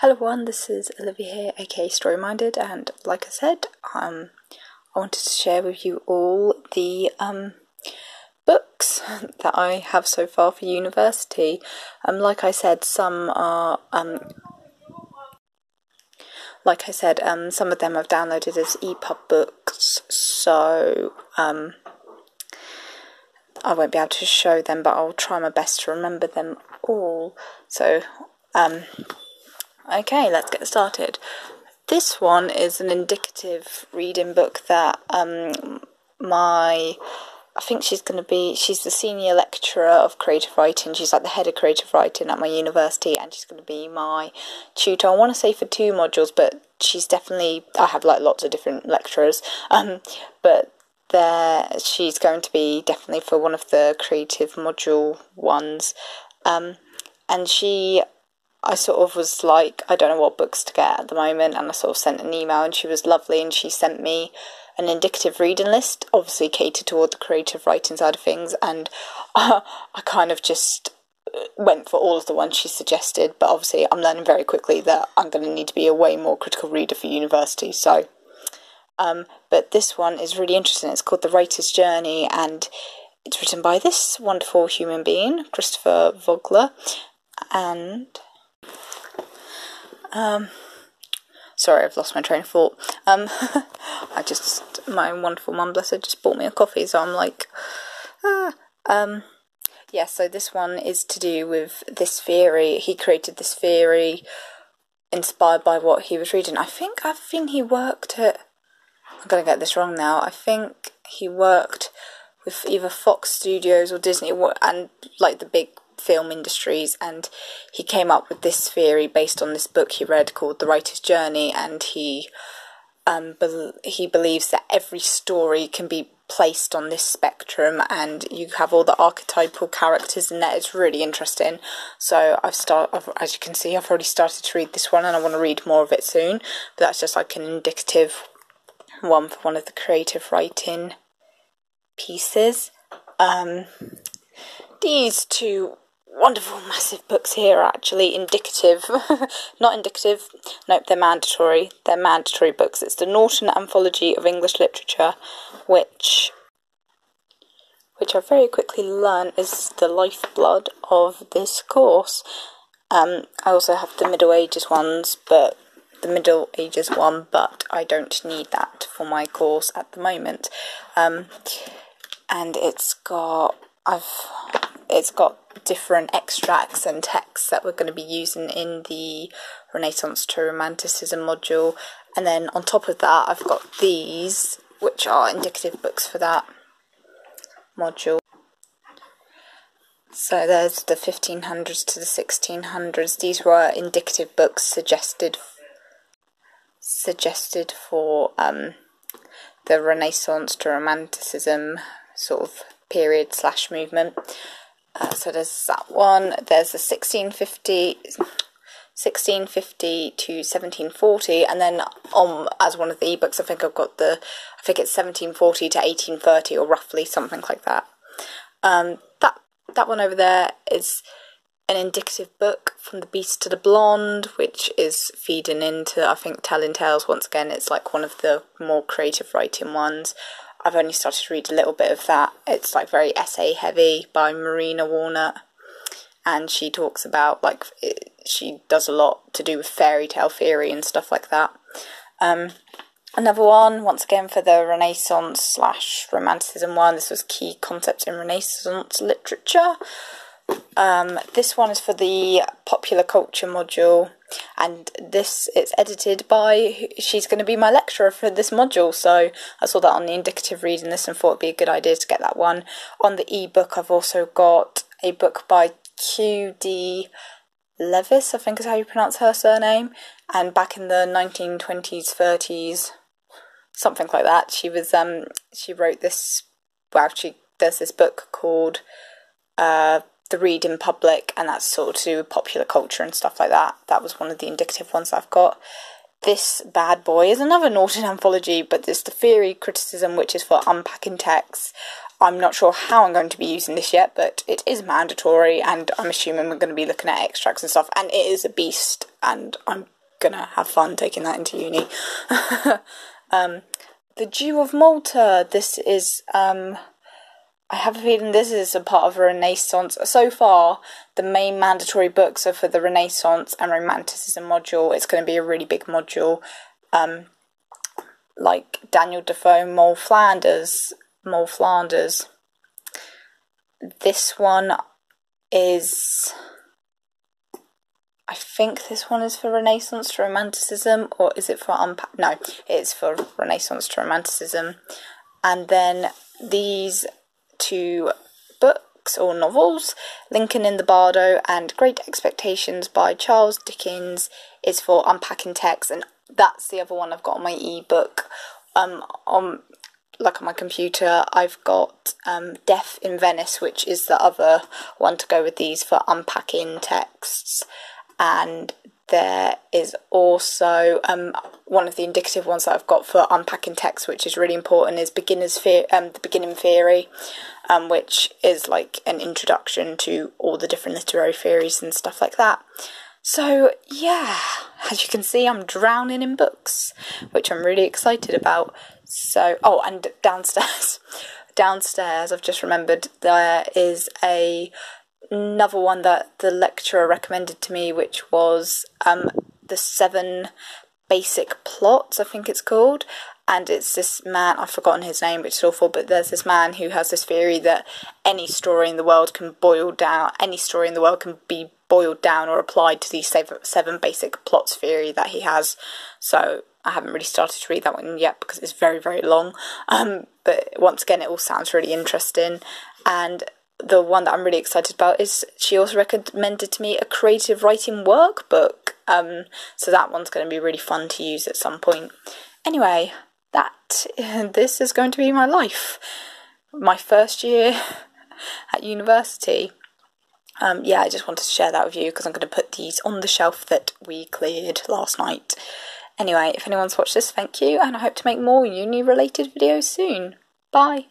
Hello everyone, this is Olivia here, aka Story Minded, and like I said, I wanted to share with you all the books that I have so far for university. Like I said, some are some of them I've downloaded as EPUB books, so I won't be able to show them, but I'll try my best to remember them all. So okay, let's get started. This one is an indicative reading book that I think she's the senior lecturer of creative writing. She's like the head of creative writing at my university, and she's going to be my tutor. I want to say for 2 modules, but I have like lots of different lecturers, but she's going to be definitely for one of the creative module ones, and I sort of was like, I don't know what books to get at the moment, and I sort of sent an email, and she was lovely, and she sent me an indicative reading list, obviously catered toward the creative writing side of things, and I kind of just went for all of the ones she suggested, but obviously I'm learning very quickly that I'm going to need to be a way more critical reader for university, so, but this one is really interesting. It's called The Writer's Journey, and it's written by this wonderful human being, Christopher Vogler, and sorry, I've lost my train of thought. My wonderful mum, bless her, just bought me a coffee, so I'm like, yeah, so this one is to do with this theory. He created this theory inspired by what he was reading. I think he worked at, I'm going to get this wrong now, I think he worked with either Fox Studios or Disney, and like the big film industries, and he came up with this theory based on this book he read called The Writer's Journey, and he believes that every story can be placed on this spectrum, and you have all the archetypal characters in there. It's really interesting. So as you can see, I've already started to read this one, and I want to read more of it soon, but that's just like an indicative one for one of the creative writing pieces. These 2 wonderful massive books here are actually indicative. Not indicative, nope, they're mandatory. They're mandatory books. It's the Norton Anthology of English Literature, which I very quickly learned is the lifeblood of this course. I also have the Middle Ages one, but I don't need that for my course at the moment. And it's got different extracts and texts that we're going to be using in the Renaissance to Romanticism module, and then on top of that I've got these, which are indicative books for that module. So there's the 1500s to the 1600s. These were indicative books suggested for the Renaissance to Romanticism sort of period / movement. So there's that one. There's the 1650 to 1740, and then as one of the ebooks, I think it's 1740 to 1830, or roughly something like that. That one over there is an indicative book, From the Beast to the Blonde, which is feeding into, I think, Telling Tales. Once again, it's like one of the more creative writing ones. I've only started to read a little bit of that. It's like very essay heavy, by Marina Walnut, and she talks about she does a lot to do with fairy tale theory and stuff like that. Another one, once again for the Renaissance / Romanticism one. This was Key Concepts in Renaissance Literature. This one is for the popular culture module, and it's edited by, she's going to be my lecturer for this module, so I saw that on the indicative reading list and thought it'd be a good idea to get that one. On the ebook I've also got a book by Q.D. Levis, I think is how you pronounce her surname, and back in the 1920s, 30s, something like that, she wrote this, there's this book called The Reading Public, and that's sort of to do with popular culture and stuff like that. That was one of the indicative ones I've got. This bad boy is another Norton anthology, but it's the Theory Criticism, which is for unpacking texts. I'm not sure how I'm going to be using this yet, but it is mandatory, and I'm assuming we're going to be looking at extracts and stuff, and it is a beast, and I'm going to have fun taking that into uni. The Dew of Malta, this is, I have a feeling this is a part of a Renaissance. So far, the main mandatory books are for the Renaissance and Romanticism module. It's going to be a really big module, like Daniel Defoe, Moll Flanders. This one is, I think this one is for Renaissance to Romanticism, or is it for no, it's for Renaissance to Romanticism. And then these two books or novels, Lincoln in the Bardo and Great Expectations by Charles Dickens, is for unpacking text, and that's the other one I've got on my ebook. On my computer, I've got Death in Venice, which is the other one to go with these for unpacking texts. And there is also one of the indicative ones that I've got for unpacking text, which is really important, is the Beginning Theory, which is like an introduction to all the different literary theories and stuff like that. So yeah, as you can see, I'm drowning in books, which I'm really excited about. So, oh, and downstairs, I've just remembered, there is another one that the lecturer recommended to me, which was the 7 Basic Plots, I think it's called. And it's this man, I've forgotten his name, which is awful, but there's this man who has this theory that any story in the world can be boiled down or applied to these 7 basic plots theory that he has. So I haven't really started to read that one yet because it's very, very long. But once again, it all sounds really interesting. And the one that I'm really excited about is, she also recommended to me a creative writing workbook. So that one's going to be really fun to use at some point. Anyway, this is going to be my life. My first year at university. I just wanted to share that with you because I'm going to put these on the shelf that we cleared last night. Anyway, if anyone's watched this, thank you, and I hope to make more uni-related videos soon. Bye!